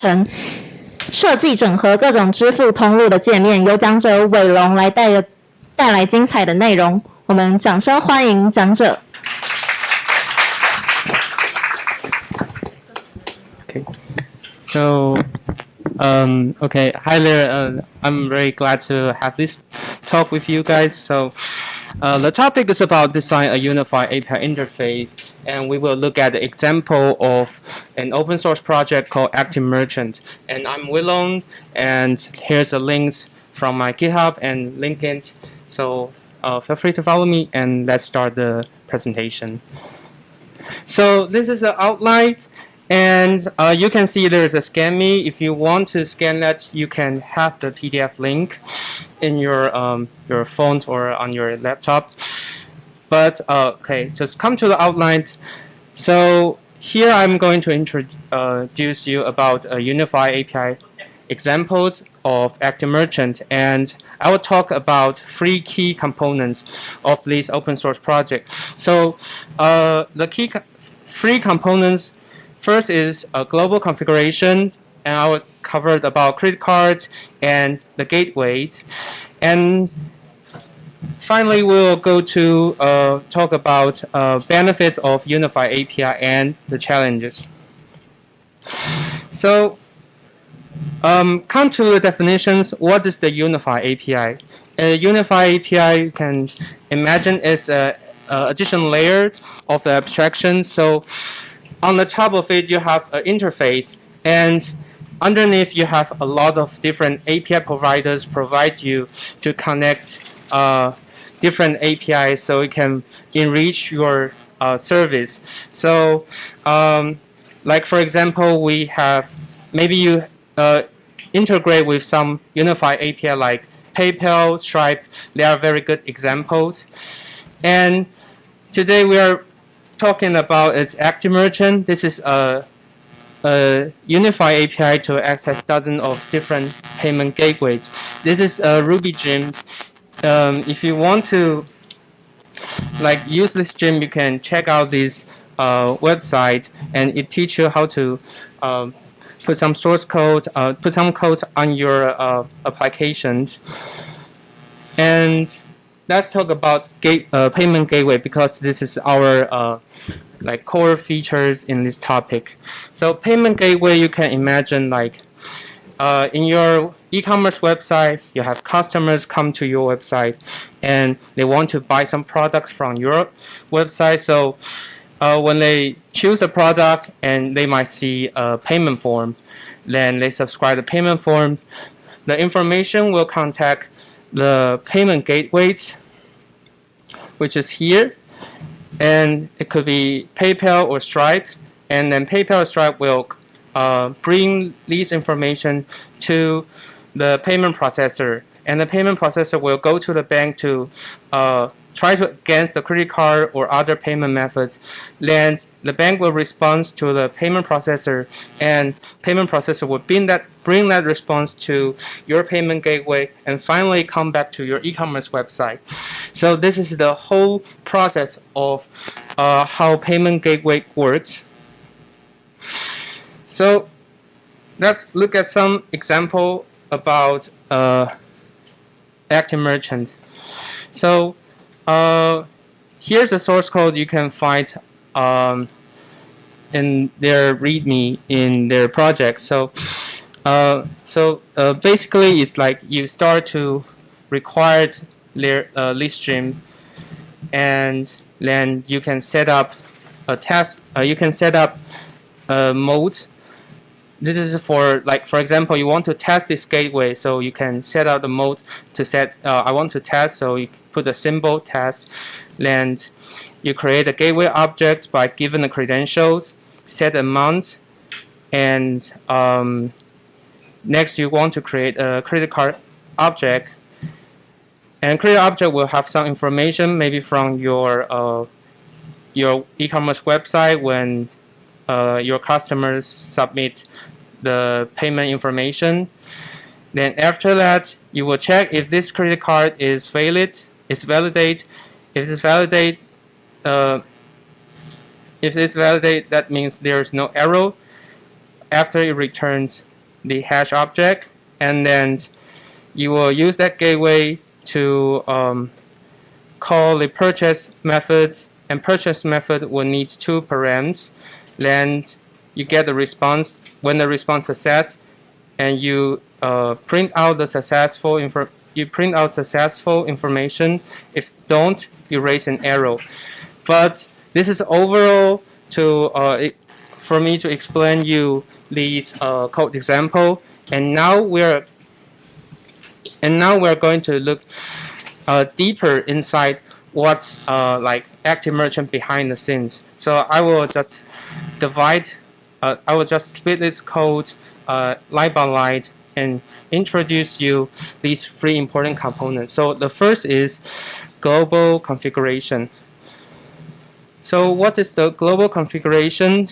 成设计整合各种支付通路的界面，由讲者伟龙来带来精彩的内容。我们掌声欢迎讲者。Okay. So, okay. Hi there. I'm very glad to have this talk with you guys. So, the topic is about design a unified API interface, and we will look at the example of an open source project called Active Merchant. And I'm Willon, and here's the links from my GitHub and LinkedIn. So, feel free to follow me, and let's start the presentation. So, this is the outline. And you can see there's a scan me. If you want to scan that, you can have the PDF link in your phone or on your laptop. But okay, just come to the outline. So here I'm going to introduce you about a unified API examples of Active Merchant, and I will talk about 3 key components of this open source project. So the key 3 components. First is a global configuration, and I will cover about credit cards and the gateways. And finally, we'll go to talk about benefits of unified API and the challenges. So, come to the definitions. What is the unified API? A unified API, you can imagine, is an additional layer of the abstraction. So, on the top of it, you have an interface, and underneath you have a lot of different API providers provide you to connect different APIs so you can enrich your service. So, like for example, we have maybe you integrate with some unified API like PayPal, Stripe. They are very good examples. And today we are talking about its Active Merchant. This is a unified API to access dozens of different payment gateways. This is a Ruby gem. If you want to use this gem, you can check out this website, and it teaches you how to put some source code, put some code on your applications. And let's talk about payment gateway, because this is our core features in this topic. So payment gateway, you can imagine in your e-commerce website, you have customers come to your website and they want to buy some products from your website. So when they choose a product and they might see a payment form, then they subscribe the payment form. The information will contact the payment gateways, which is here, and it could be PayPal or Stripe, and then PayPal or Stripe will bring these information to the payment processor, and the payment processor will go to the bank to try to against the credit card or other payment methods. Then the bank will respond to the payment processor, and payment processor will bring that response to your payment gateway, and finally come back to your e-commerce website. So this is the whole process of how payment gateway works. So let's look at some example about Active Merchant. So here's the source code you can find in their README in their project. So basically, it's like you start to require their list stream, and then you can set up a task. You can set up a mode. This is for example, you want to test this gateway, so you can set out the mode to set. I want to test, so you put a symbol test. Then you create a gateway object by giving the credentials, set amount, and next you want to create a credit card object. And credit object will have some information, maybe from your e-commerce website when your customers submit the payment information. Then after that, you will check if this credit card is valid. It's validate. If it's validate, that means there is no error. After it returns the hash object, and then you will use that gateway to call the purchase methods, and purchase method will need 2 params. Then you get the response. When the response success, and you print out the successful information. If don't, you raise an error. But this is overall to for me to explain you these code example. And now we're going to look deeper inside what's like active merchant behind the scenes. So I will just split this code line by line and introduce you these 3 important components. So the first is global configuration. So what is the global configuration?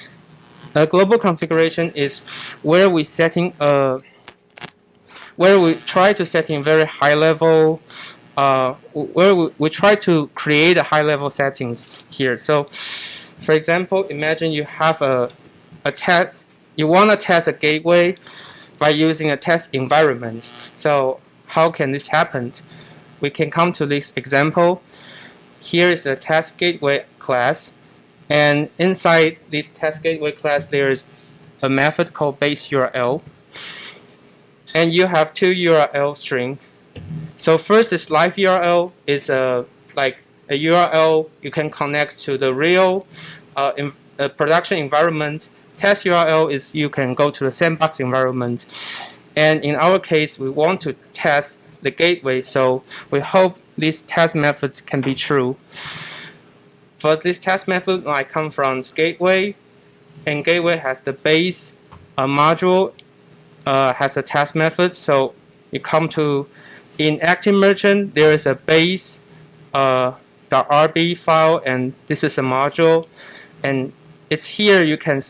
The global configuration is where we try to set in very high level, where we try to create a high level settings here. So for example, imagine you have you want to test a gateway by using a test environment. So how can this happen? We can come to this example. Here is a test gateway class, and inside this test gateway class there is a method called base URL, and you have 2 URL string. So first is live URL. It's like a URL you can connect to the real production environment. Test URL is you can go to the sandbox environment. And in our case, we want to test the gateway, so we hope this test method can be true. But this test method might come from gateway, and gateway has the base module, has a test method. So you come to, in Active Merchant, there is a base .rb file, and this is a module, and it's here you can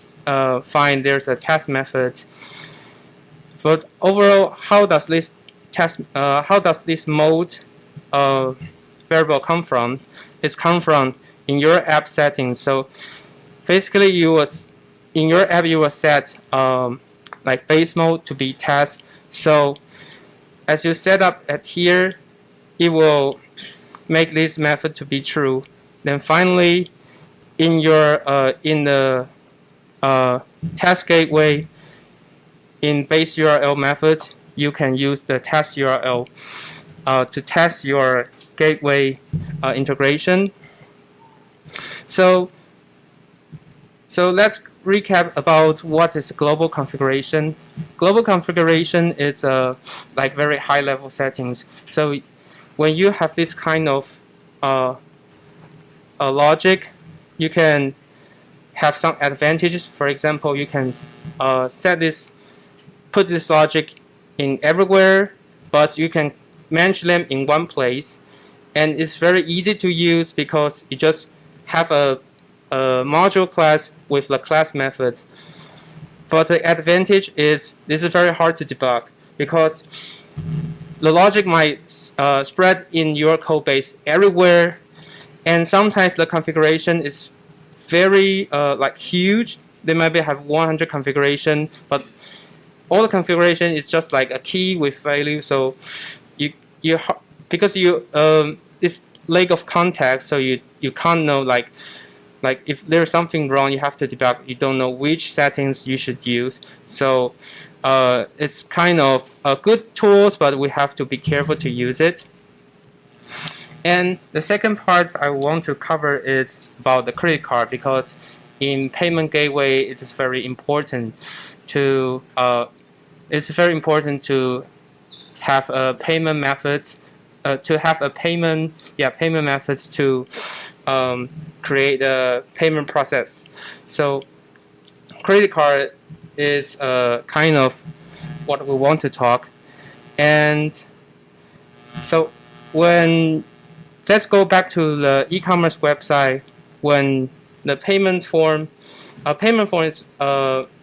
find there's a test method. But overall, how does this mode variable come from? It's come from in your app settings. So basically, in your app you will set like base mode to be test. So as you set up at here, it will make this method to be true. Then finally, in your in the test gateway, in base URL method, you can use the test URL to test your gateway integration. So let's recap about what is global configuration. Global configuration is like very high level settings. So when you have this kind of logic, you can have some advantages. For example, you can put this logic in everywhere, but you can manage them in one place, and it's very easy to use because you just have a module class with the class method. But the advantage is this is very hard to debug because the logic might spread in your code base everywhere, and sometimes the configuration is very like huge. They maybe have 100 configuration, but all the configuration is just like a key with value. So because this lack of context, so you can't know like if there's something wrong, you have to debug. You don't know which settings you should use. So it's kind of a good tools, but we have to be careful to use it. And the second part I want to cover is about the credit card, because in payment gateway it is very important to have a payment method, payment methods to create a payment process. So credit card is kind of what we want to talk. And so let's go back to the e-commerce website. When the payment form is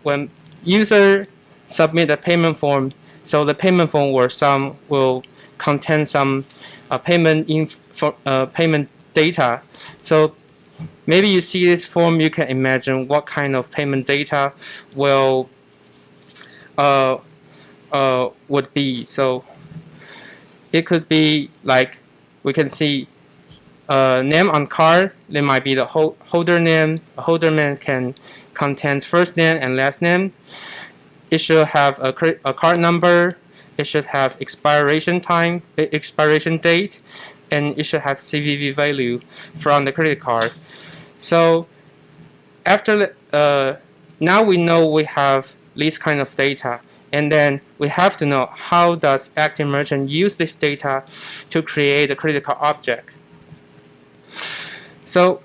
when user submit a payment form. So the payment form will contain some payment data. So maybe you see this form, you can imagine what kind of payment data will would be. So it could be like we can see name on card. There might be the holder name. A holder name can contain first name and last name. It should have a card number. It should have expiration date, and it should have CVV value from the credit card. So after now we know we have this kind of data, and then we have to know how does active merchant use this data to create a credit card object. So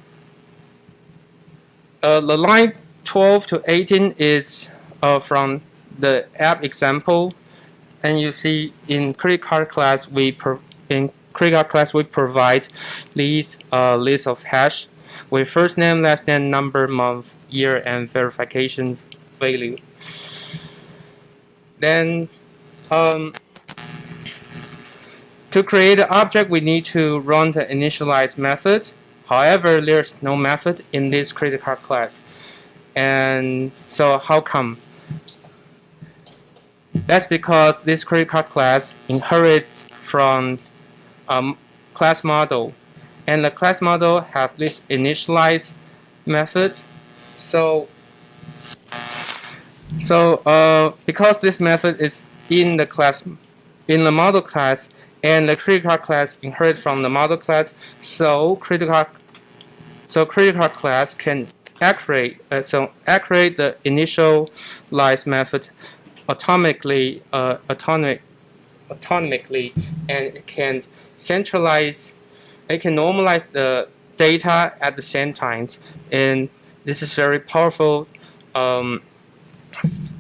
the line 12 to 18 is from the app example, and you see in credit card class we provide these list of hash with first name, last name, number, month, year, and verification value. Then to create an object, we need to run the initialize method. However, there's no method in this credit card class. And so how come? That's because this credit card class inherits from class model. And the class model have this initialize method. So because this method is in the model class, and the credit card class inherits from the model class, so credit card class can accurate the initialize method autonomically, and it can normalize the data at the same time, and this is very powerful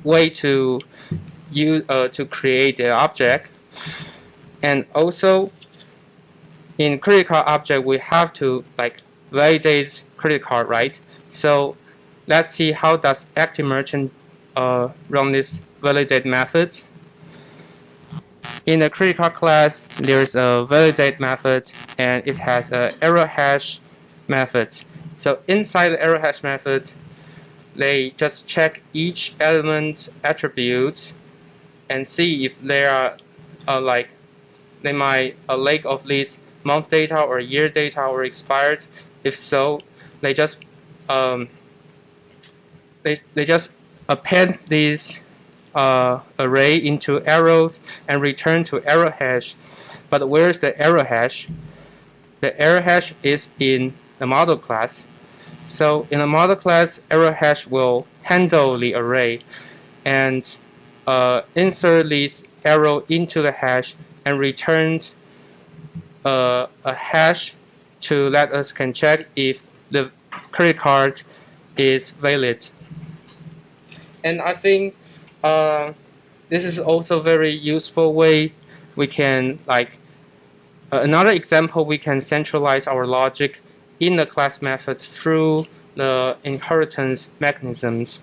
way to create the object. And also in credit card object we have to validate credit card, right? So let's see how does active merchant run this validate method. In the credit card class, there's a validate method, and it has an error hash method. So inside the error hash method, they just check each element attributes and see if there are they might lack of this month data or year data or expired. If so, they just append these array into arrows and return to error hash. But where is the error hash? The error hash is in the model class. So in the model class, error hash will handle the array and insert this arrow into the hash and return a hash to let us can check if the credit card is valid. And I think this is also very useful way we can another example, we can centralize our logic in the class method through the inheritance mechanisms.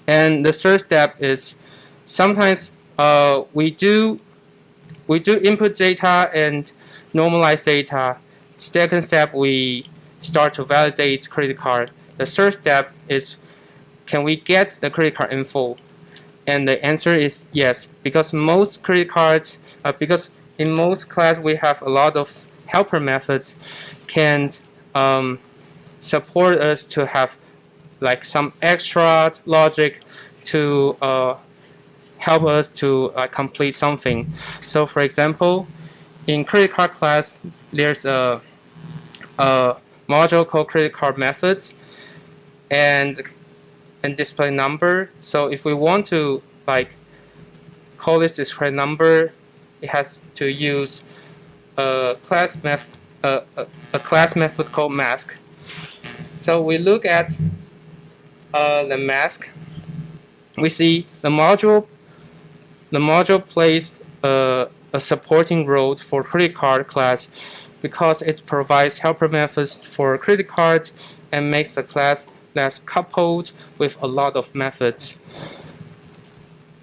And the third step is sometimes we do input data and normalize data. Second step, we start to validate credit card. The third step is, can we get the credit card info? And the answer is yes, because most credit cards, because in most class we have a lot of helper methods, can support us to have some extra logic to help us to complete something. So for example, in credit card class, there's a module called credit card methods and display number. So if we want to call this display number, it has to use a class method called mask. So we look at the mask. We see the module plays a supporting role for credit card class because it provides helper methods for credit cards and makes the class less coupled with a lot of methods.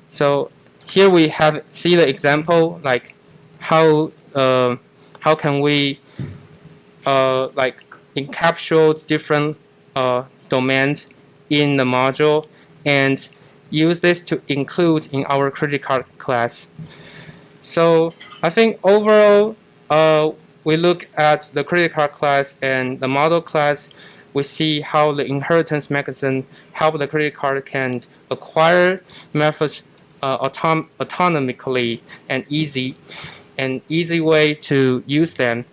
So here we see the example how can we encapsulate different domains in the module, and use this to include in our credit card class. So I think overall, we look at the credit card class and the model class. We see how the inheritance mechanism help the credit card can acquire methods autonomically and easy way to use them.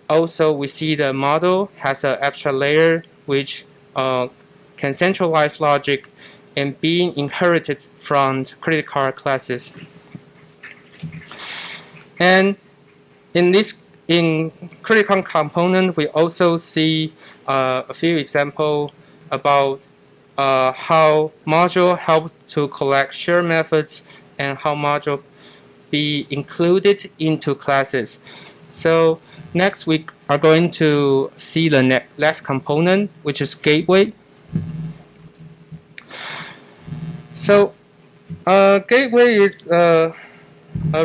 Also, we see the model has an abstract layer which can centralize logic and being inherited from credit card classes. And in credit card component, we also see a few examples about how module help to collect shared methods and how module be included into classes. So next we are going to see the last component, which is gateway. So gateway is a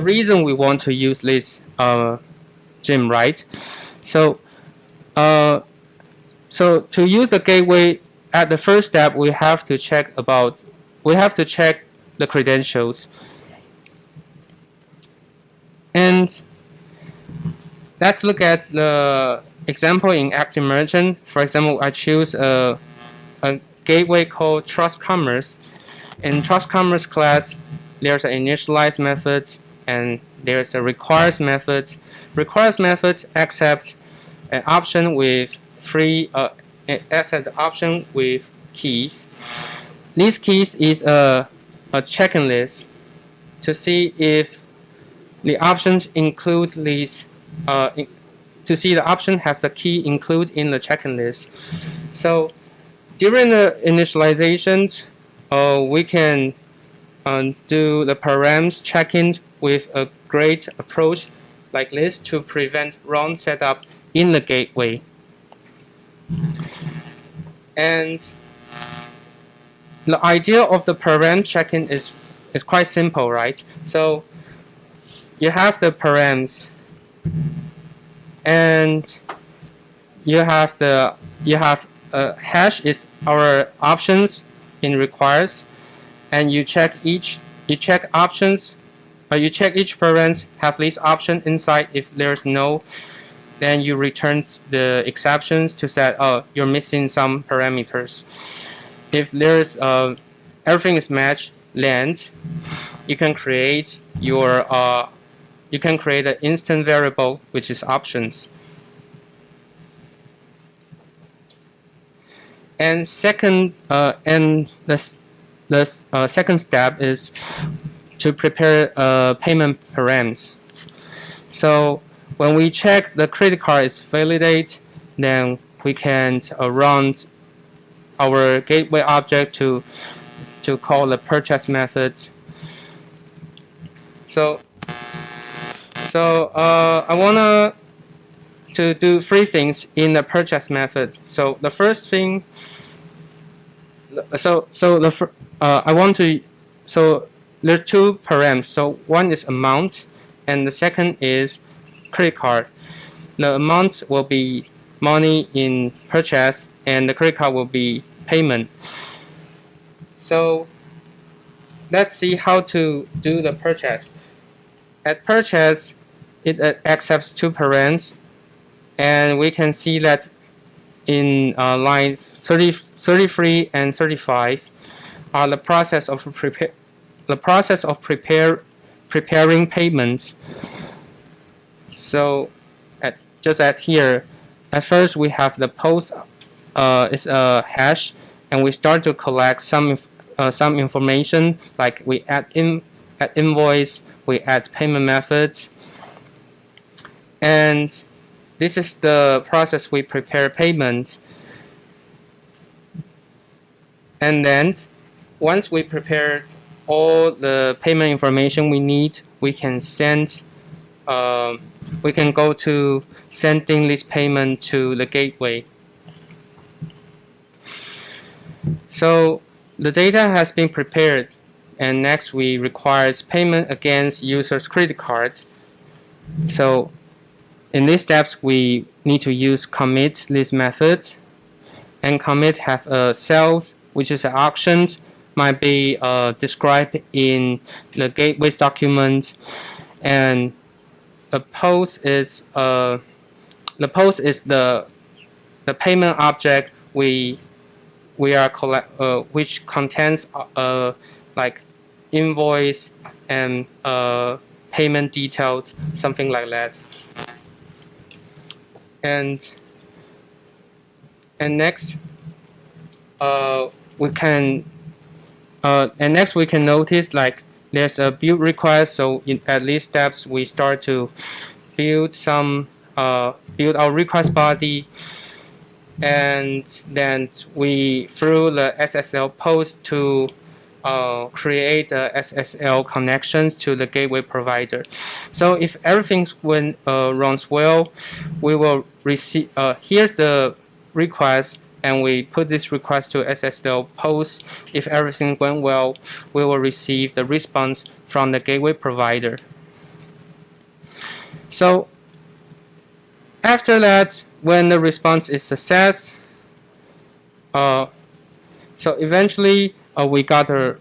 reason we want to use this gem, right? So so to use the gateway, at the first step we have to check the credentials. And let's look at the example in Active Merchant. For example, I choose a gateway called Trust Commerce. In Trust Commerce class, there's an initialize method and there's a requires method. Requires method accept an option with accept the option with keys. These keys is a checklist to see if the options include these. To see the option have the key include in the checklist. So during the initialization, we can do the params checking with a great approach like this to prevent wrong setup in the gateway. And the idea of the param checking is quite simple, right? So you have the params, and you have hash is our options in requires, and you check each options. You check each params have this option inside. If there's no, then you return the exceptions to say, oh, you're missing some parameters. If there's everything is matched, then you can create your an instant variable which is options. And second, the second step is to prepare payment params. So when we check the credit card is validated, then we can run our gateway object to call the purchase method. So I wanna to do three things in the purchase method. So the first thing, there are two params. So one is amount, and the second is credit card. The amount will be money in purchase, and the credit card will be payment. So let's see how to do the purchase. At purchase, it accepts two params, and we can see that in line 33 and 35 are the process of preparing payments. So just at here, at first we have the post is a hash, and we start to collect some information, like we add invoice, we add payment methods, and this is the process we prepare payment. And then once we prepare all the payment information we need, we can go to sending this payment to the gateway. So the data has been prepared, and next we requires payment against user's credit card. So in these steps, we need to use commit this method, and commit have a sales, which is an options might be described in the gateways document, and the post is the payment object we are which contains like invoice and payment details, something like that. And next we can notice like there's a build request. So at these steps we start to build our request body, and then we through the SSL post to create SSL connections to the gateway provider. So if everything runs well, we will receive. Here's the request, and we put this request to SSL post. If everything went well, we will receive the response from the gateway provider. So after that, when the response is success, so eventually we got the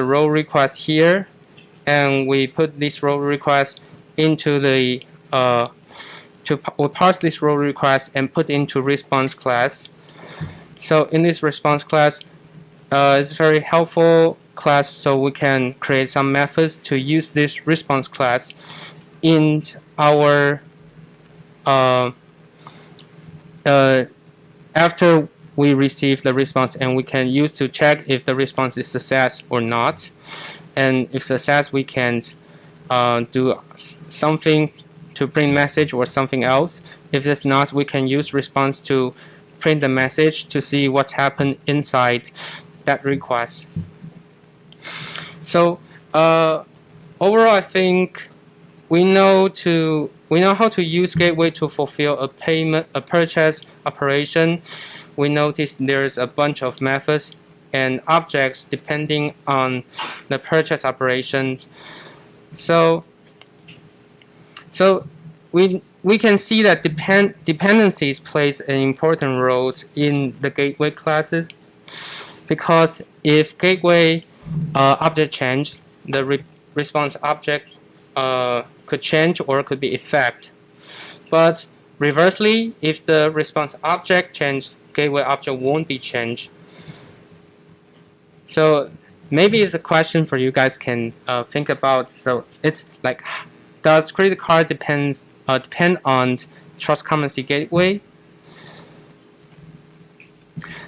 row request here, and we put this row request into the we parse this row request and put into response class. So in this response class, it's a very helpful class, so we can create some methods to use this response class in our after we receive the response, and we can use to check if the response is success or not. And if success, we can do something to print message or something else. If it's not, we can use response to print the message to see what's happened inside that request. So overall, I think we know how to use gateway to fulfill a purchase operation. We notice there's a bunch of methods and objects depending on the purchase operation. So we can see that dependencies plays an important role in the gateway classes, because if gateway object change, the response object could change or could be effect. But reversely, if the response object changes, gateway object won't be changed. So maybe it's a question for you guys can think about. So it's like, does credit card depend on trust currency gateway?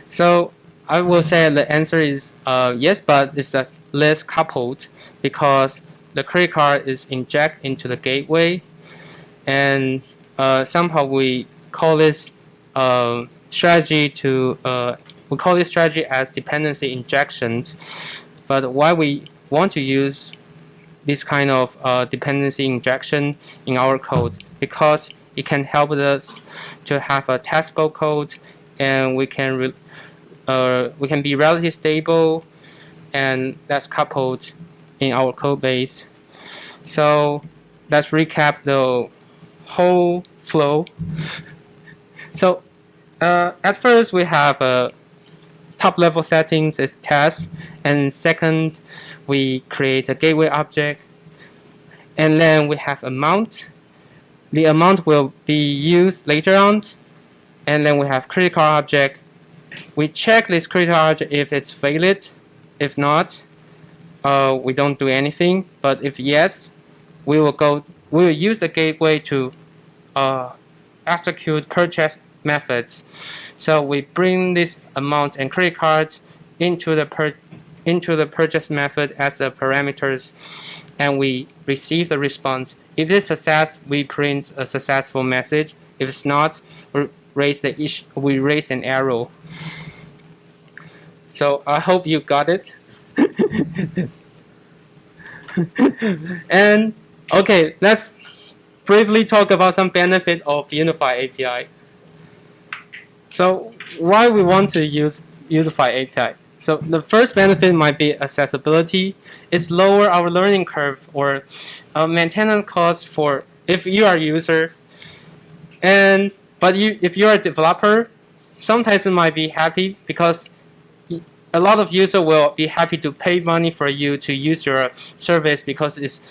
So I will say the answer is yes, but it's less coupled, because the credit card is injected into the gateway, and somehow we call this strategy as dependency injections. But why we want to use this kind of dependency injection in our code? Because it can help us to have a testable code, and we can be relatively stable, and that's coupled in our code base. So let's recap the whole flow. So at first we have top level settings is test, and second we create a gateway object, and then we have amount. The amount will be used later on, and then we have critical object. We check this critical object if it's valid. If not, we don't do anything. But if yes, we will use the gateway to execute purchase methods. So we bring this amount and credit card into the purchase method as a parameters, and we receive the response. If it's success, we print a successful message. If it's not, we raise an error. So I hope you got it. And okay, let's briefly talk about some benefit of Unified API. So why we want to use Unified API? So the first benefit might be accessibility. It's lower our learning curve or maintenance cost for if you are a user. But if you are a developer, sometimes you might be happy because a lot of users will be happy to pay money for you to use your service because it's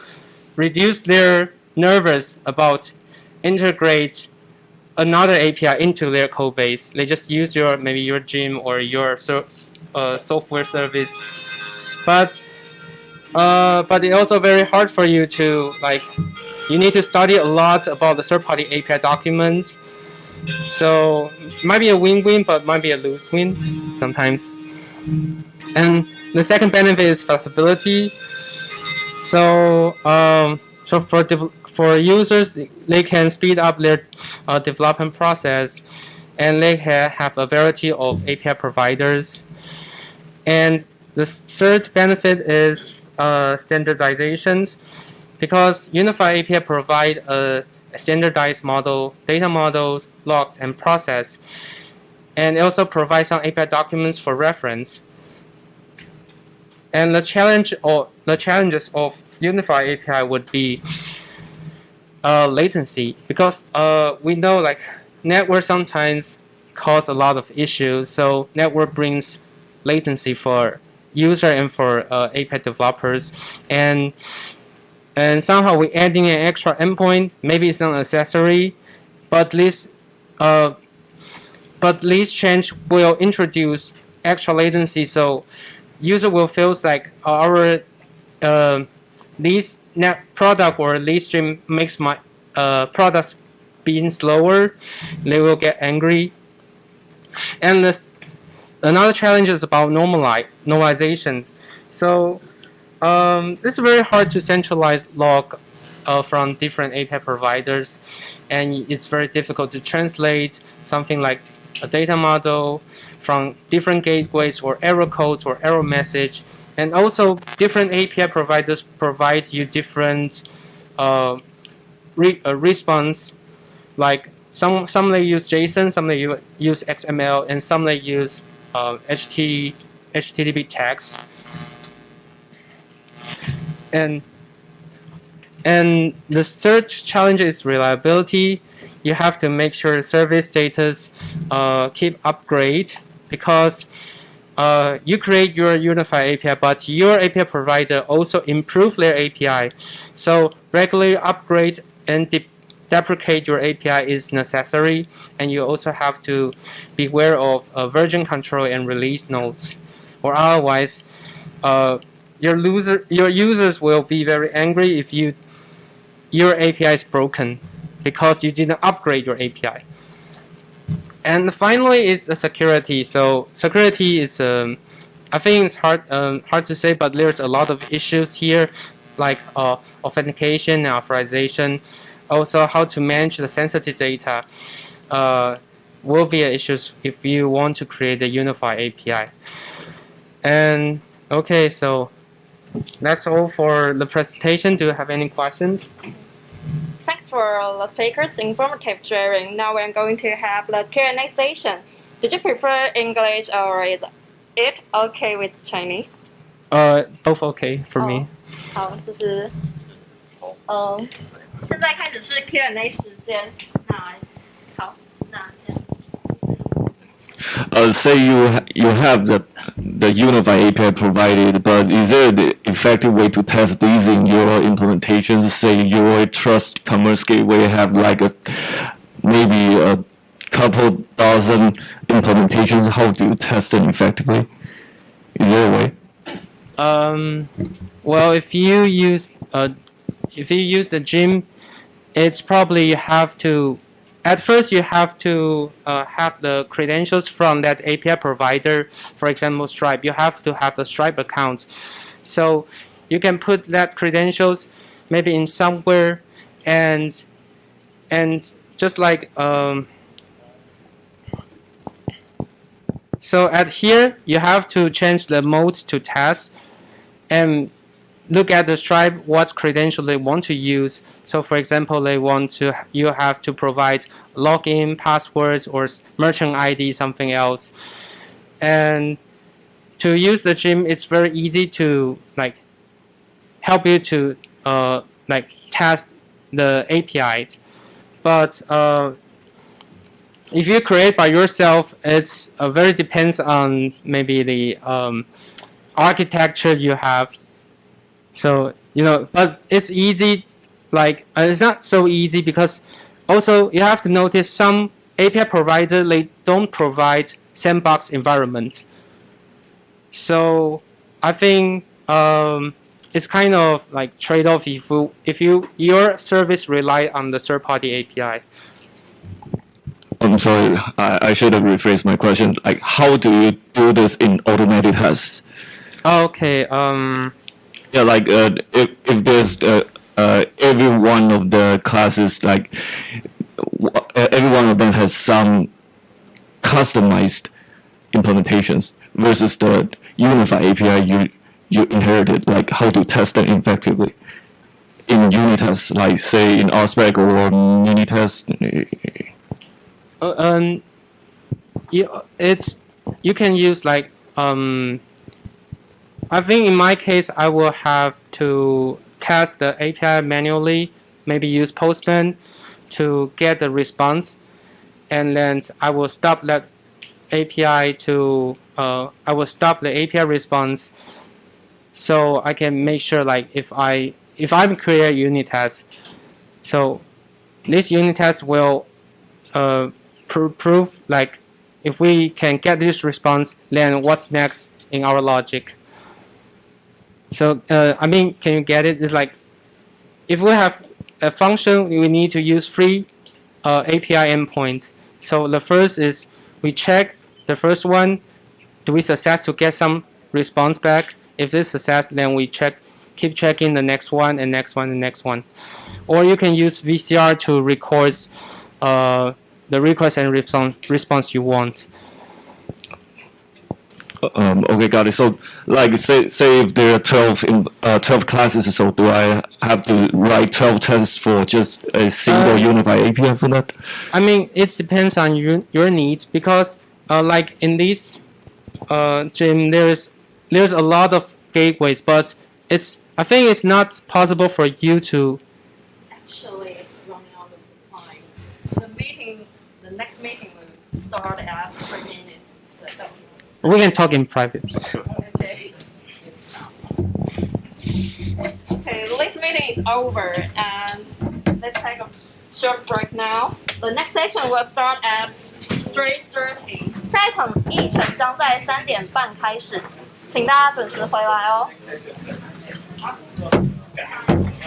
reduce their nervous about integrate another API into their code base. They just use maybe your gym or your software service, but it's also very hard for you to you need to study a lot about the third-party API documents. So might be a win-win, but might be a lose-win sometimes. And the second benefit is flexibility. So for users, they can speed up their development process, and they have a variety of API providers. And the third benefit is standardizations, because Unified API provide a standardized model, data models, logs, and process, and it also provides some API documents for reference. And the challenges of Unified API would be latency, because we know network sometimes cause a lot of issues. So network brings latency for user and for API developers, and somehow we're adding an extra endpoint. Maybe it's an accessory, but this change will introduce extra latency. So user will feel like our this net product or this stream makes my products being slower. They will get angry. And another challenge is about normalization. So it's very hard to centralize log from different API providers, and it's very difficult to translate something like a data model from different gateways or error codes or error message. And also different API providers provide you different response. Like some they use JSON, some they use XML, and some they use HTTP tags. And the third challenge is reliability. You have to make sure the service status keep upgrade, because you create your unified API, but your API provider also improve their API. So regularly upgrade and deprecate your API is necessary, and you also have to be aware of version control and release notes, or otherwise your users will be very angry if your API is broken because you didn't upgrade your API. And finally is the security. So security is I think it's hard to say, but there's a lot of issues here, like authentication and authorization. Also, how to manage the sensitive data will be an issue if you want to create a unified API. And okay, so that's all for the presentation. Do you have any questions? Thanks for the speakers' informative sharing. Now we're going to have the Q&A session. Did you prefer English or is it okay with Chinese? Both okay for me. 好，就是现在开始是 Q&A 时间。好，那先。Say you have the unified API provided, but is there the effective way to test these in your implementations? Say your trust commerce gateway have maybe a couple dozen implementations. How do you test them effectively? Is there a way? Well, if you use the gym, it's probably you have to. At first, you have to have the credentials from that API provider. For example, Stripe. You have to have a Stripe account. So you can put that credentials maybe in somewhere, and just like so at here you have to change the mode to test and look at the Stripe what credential they want to use. So for example, you have to provide login passwords or merchant ID, something else. And to use the gym, it's very easy to help you to test the API. But if you create by yourself, it's very depends on maybe the architecture you have. So but it's easy. Like it's not so easy because also you have to notice some API provider they don't provide sandbox environment. So I think it's kind of like trade-off if your service rely on the third-party API. I'm sorry, I should have rephrased my question. Like, how do you do this in automated tests? Okay. Yeah, like if there's every one of the classes, like every one of them has some customized implementations versus the unified API you inherited, like how to test them effectively in unit tests, like say in RSpec or mini test. You can use like I think in my case I will have to test the API manually, maybe use Postman to get the response, and then I will stop that API I will stop the API response, so I can make sure like if I'm create a unit test, so this unit test will prove like if we can get this response, then what's next in our logic. So I mean, can you get it? It's like if we have a function, we need to use three API endpoints. So the first is we check the first one, do we success to get some response back? If this success, then we keep checking the next one and next one and next one. Or you can use VCR to record the request and response you want. Okay, got it. So, like, say if there are 12 classes, so do I have to write 12 tests for just a single unified API for that? I mean, it depends on your needs because, like in this, Jim, there's a lot of gateways, but I think it's not possible for you to. Actually, it's running out of time. The next meeting will start at 3 minutes. So. We can talk in private. Okay. Okay, this meeting is over, and let's take a short break now. The next session will start at 3:30. 下一场议程将在3点半开始，请大家准时回来哦。